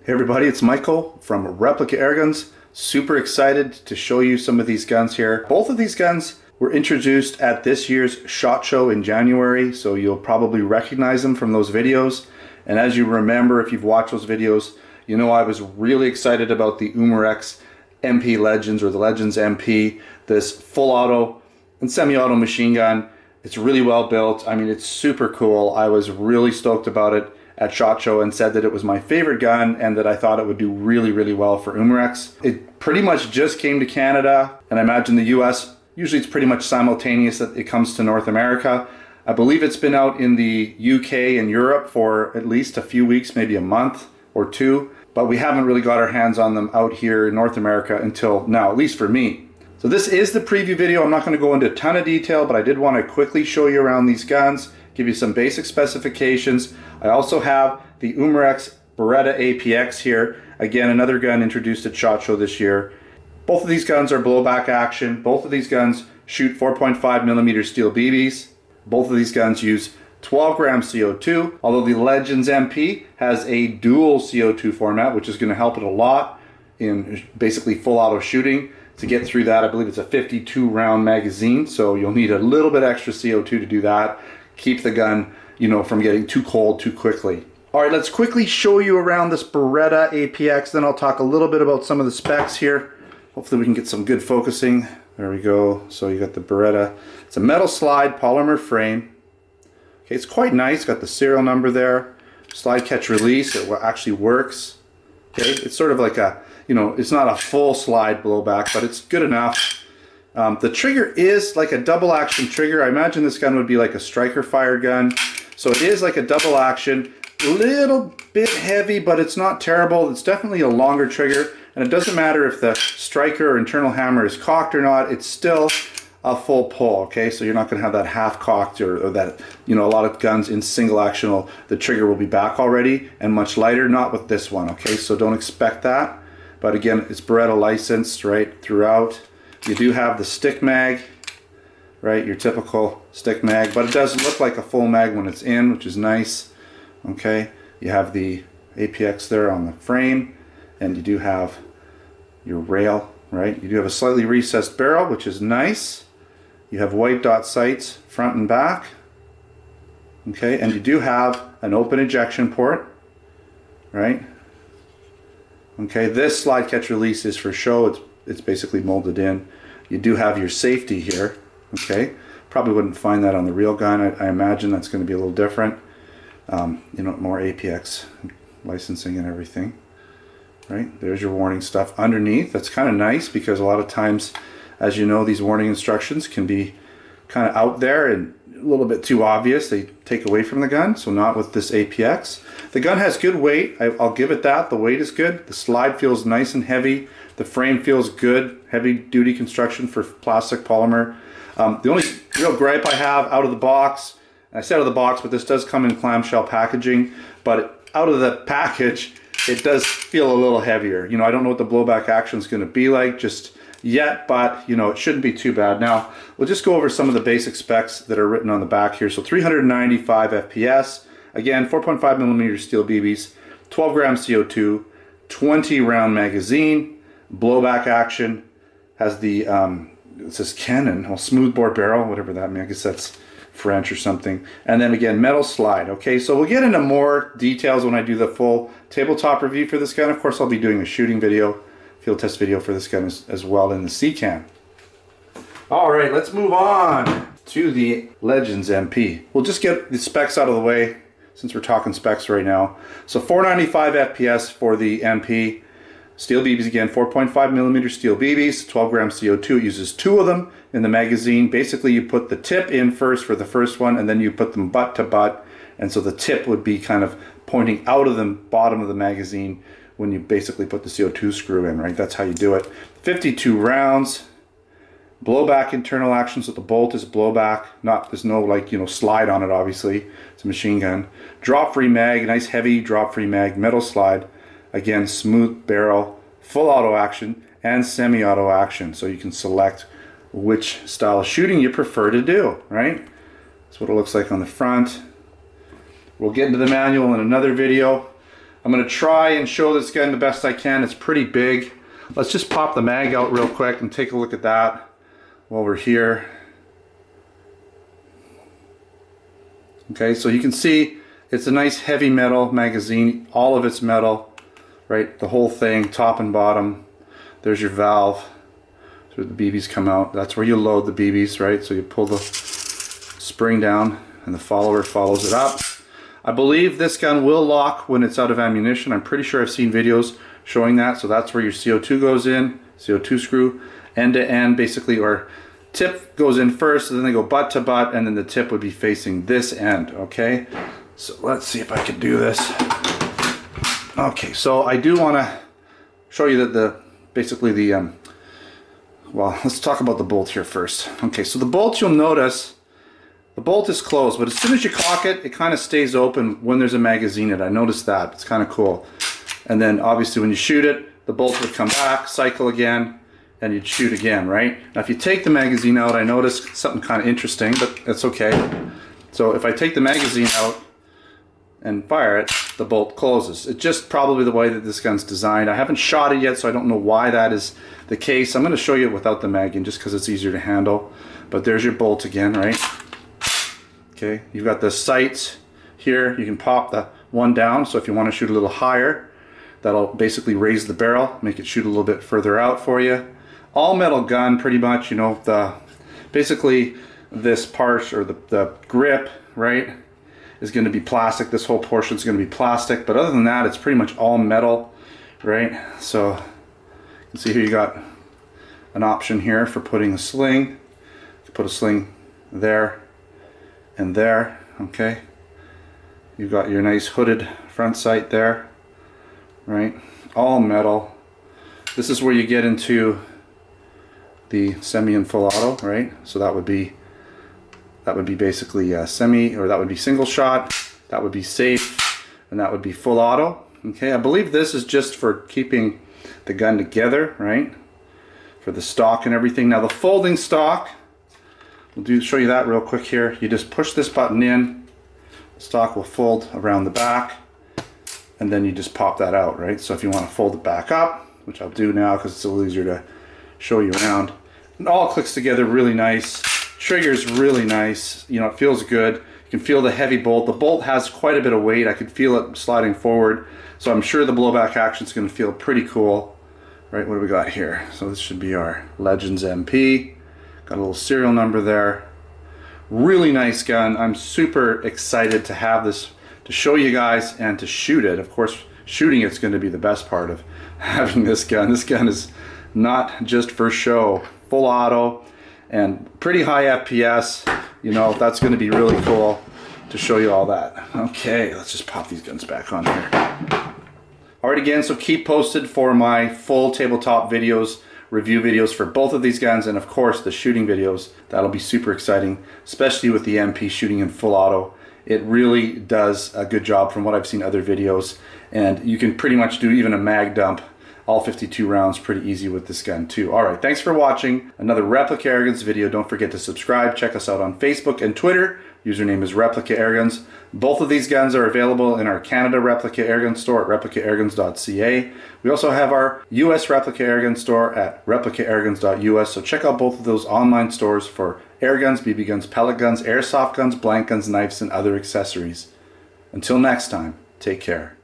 Hey everybody, it's Michael from Replica Airguns. Super excited to show you some of these guns here. Both of these guns were introduced at this year's SHOT Show in January, so you'll probably recognize them from those videos. And as you remember, if you've watched those videos, you know I was really excited about the Umarex MP Legends, or the Legends MP, this full auto and semi-auto machine gun. It's really well built. I mean, it's super cool. I was really stoked about it at SHOT Show and said that it was my favorite gun and that I thought it would do really, really well for Umarex. It pretty much just came to Canada, and I imagine the US, usually it's pretty much simultaneous that it comes to North America. I believe it's been out in the UK and Europe for at least a few weeks, maybe a month or two, but we haven't really got our hands on them out here in North America until now, at least for me. So this is the preview video. I'm not going to go into a ton of detail, but I did want to quickly show you around these guns, give you some basic specifications. I also have the Umarex Beretta APX here. Again, another gun introduced at SHOT Show this year. Both of these guns are blowback action. Both of these guns shoot 4.5mm steel BBs. Both of these guns use 12 gram CO2, although the Legends MP has a dual CO2 format, which is going to help it a lot in basically full auto shooting. To get through that, I believe it's a 52 round magazine, so you'll need a little bit extra CO2 to do that. Keep the gun, from getting too cold too quickly. All right, let's quickly show you around this Beretta APX, then I'll talk a little bit about some of the specs here. Hopefully we can get some good focusing. There we go. So you got the Beretta. It's a metal slide polymer frame. Okay, it's quite nice. Got the serial number there. Slide catch release. It actually works. Okay, it's sort of like a, it's not a full slide blowback, but it's good enough. The trigger is like a double action trigger. I imagine this gun would be like a striker fired gun. So it is like a double action. A little bit heavy, but it's not terrible. It's definitely a longer trigger. And it doesn't matter if the striker or internal hammer is cocked or not. It's still a full pull, okay? So you're not going to have that half cocked or that, a lot of guns in single action, the trigger will be back already and much lighter. Not with this one, okay? So don't expect that. But again, it's Beretta licensed, right, throughout. You do have the stick mag, right, your typical stick mag, but it doesn't look like a full mag when it's in, which is nice, okay? You have the APX there on the frame, and you do have your rail, right? You do have a slightly recessed barrel, which is nice. You have white dot sights front and back, okay? And you do have an open ejection port, right? Okay, this slide catch release is for show. It's basically molded in. You do have your safety here, okay? Probably wouldn't find that on the real gun. I imagine that's going to be a little different. More APX licensing and everything, right? There's your warning stuff underneath. That's kind of nice because a lot of times, as you know, these warning instructions can be kind of out there and a little bit too obvious. They take away from the gun, so not with this APX. The gun has good weight. I'll give it that. The weight is good. The slide feels nice and heavy. The frame feels good. Heavy duty construction for plastic polymer. The only real gripe I have out of the box, and I said out of the box, but this does come in clamshell packaging, but out of the package, it does feel a little heavier. I don't know what the blowback action is going to be like just yet, but it shouldn't be too bad. Now we'll just go over some of the basic specs that are written on the back here. So 395 FPS, again 4.5mm steel BBs, 12 gram CO2, 20 round magazine, blowback action, has the it says Canon, smoothbore barrel, whatever that means. I guess that's French or something. And then again, metal slide. Okay, so we'll get into more details when I do the full tabletop review for this gun. Of course, I'll be doing a shooting video, field test video for this gun as well in the C-Cam. All right, let's move on to the Legends MP. We'll just get the specs out of the way since we're talking specs right now. So 495 FPS for the MP. Steel BBs again, 4.5mm steel BBs, 12 gram CO2. It uses two of them in the magazine. Basically, you put the tip in first for the first one, and then you put them butt to butt. And so the tip would be kind of pointing out of the bottom of the magazine when you basically put the CO2 screw in, right? That's how you do it. 52 rounds, blowback internal action, so the bolt is blowback. There's no slide on it, obviously. It's a machine gun. Drop-free mag, nice heavy drop-free mag, metal slide. Again, smooth barrel, full auto action, and semi-auto action. So you can select which style of shooting you prefer to do, right? That's what it looks like on the front. We'll get into the manual in another video. I'm going to try and show this gun the best I can. It's pretty big. Let's just pop the mag out real quick and take a look at that while we're here. Okay, so you can see it's a nice heavy metal magazine. All of it's metal, right? The whole thing, top and bottom. There's your valve. That's where the BBs come out. That's where you load the BBs, right? So you pull the spring down and the follower follows it up. I believe this gun will lock when it's out of ammunition. I'm pretty sure I've seen videos showing that. So that's where your CO2 goes in, CO2 screw, end to end basically, or tip goes in first, and then they go butt to butt, and then the tip would be facing this end, okay? So let's see if I can do this. Okay, so I do want to show you that well, let's talk about the bolt here first. Okay, so the bolt, you'll notice, the bolt is closed, but as soon as you cock it, it kind of stays open when there's a magazine in it. I noticed that. It's kind of cool. And then obviously when you shoot it, the bolt would come back, cycle again, and you'd shoot again, right? Now if you take the magazine out, I noticed something kind of interesting, but it's okay. So if I take the magazine out and fire it, the bolt closes. It's just probably the way that this gun's designed. I haven't shot it yet, so I don't know why that is the case. I'm going to show you it without the mag in just because it's easier to handle. But there's your bolt again, right? Okay, you've got the sights here. You can pop the one down, so if you want to shoot a little higher, that'll basically raise the barrel, make it shoot a little bit further out for you. All metal gun, pretty much. You know, basically this part, or the grip, right, is going to be plastic. This whole portion is going to be plastic, but other than that, it's pretty much all metal, right? So you can see here you got an option here for putting a sling. You put a sling there and there, okay? You've got your nice hooded front sight there, right? All metal. This is where you get into the semi and full auto, right? So that would be basically semi, or that would be single shot, that would be safe, and that would be full auto. Okay, I believe this is just for keeping the gun together, right? For the stock and everything. Now the folding stock, we'll show you that real quick here. You just push this button in, the stock will fold around the back, and then you just pop that out, right? So if you want to fold it back up, which I'll do now because it's a little easier to show you around, it all clicks together really nice. Trigger's really nice, you know, it feels good. You can feel the heavy bolt. The bolt has quite a bit of weight. I could feel it sliding forward, so I'm sure the blowback action is going to feel pretty cool. Right, what do we got here? So this should be our Legends MP. Got a little serial number there. Really nice gun. I'm super excited to have this to show you guys and to shoot it. Of course, shooting it's going to be the best part of having this gun. This gun is not just for show. Full auto and pretty high FPS. You know, that's going to be really cool to show you all that. Okay, let's just pop these guns back on here. Alright, again, so keep posted for my full tabletop videos, review videos for both of these guns, and of course the shooting videos. That'll be super exciting, especially with the MP shooting in full auto. It really does a good job from what I've seen other videos, and you can pretty much do even a mag dump, all 52 rounds, pretty easy with this gun too. Alright, thanks for watching another Replica Airguns video. Don't forget to subscribe. Check us out on Facebook and Twitter. Username is Replica Airguns. Both of these guns are available in our Canada Replica Airgun store at replicaairguns.ca. We also have our US Replica Airgun store at replicaairguns.us. So check out both of those online stores for air guns, BB guns, pellet guns, airsoft guns, blank guns, knives, and other accessories. Until next time, take care.